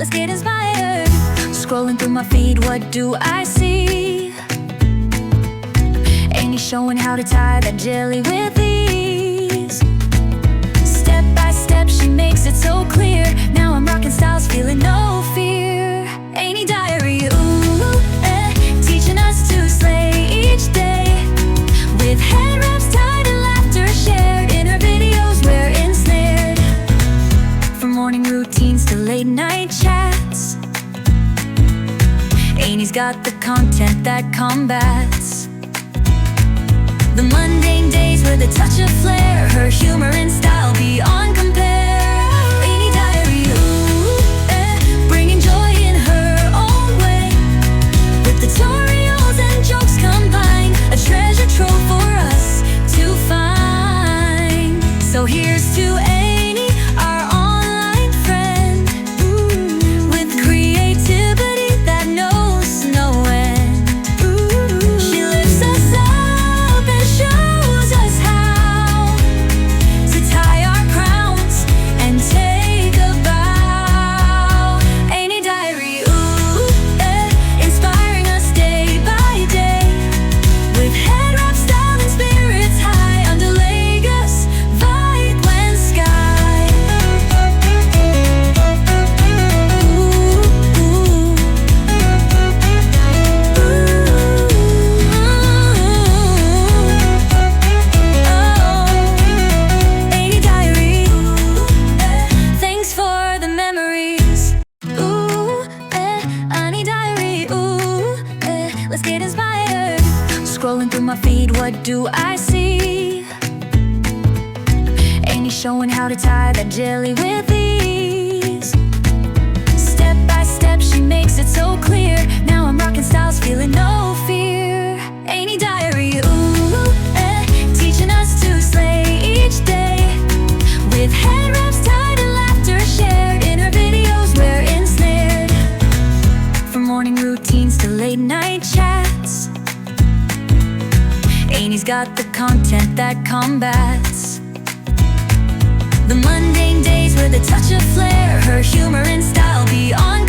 let's get inspired. Scrolling through my feed, what do I see? Annie showing how to tie that jelly with ease. Step by step, she makes it so clear. Now I'm rocking styles, feeling no fear. Annie diary, ooh, teaching us to slay each day. With head wraps tied and laughter shared. In her videos we're ensnared. From morning routines to late night chats, Annie's got the content that combats the mundane days with a touch of flair. Her humor and style beyond compare. Annie diary, ooh, bringing joy in her own way. With tutorials and jokes combined, a treasure trove for us to find. So here's to Annie, our online friend, with creativity that knows no end. She lifts us up and shows us how to tie our crowns and take a bow. Annie diary, inspiring us day by day. With head wrap style and spirits high under Lagos Vineland sky. Annie diary, thanks for the memories. Annie diary, let's get inspired. Scrolling through my feed, what do I see? Annie showing how to tie that jelly with ease. Step by step, she makes it so clear. Now I'm rocking styles, feeling no fear. Annie diary, teaching us to slay each day. With head wraps tied and laughter shared. In her videos we're ensnared. From morning routines to late night chats, Annie's got the content that combats the mundane days with a touch of flair. Her humor and style beyond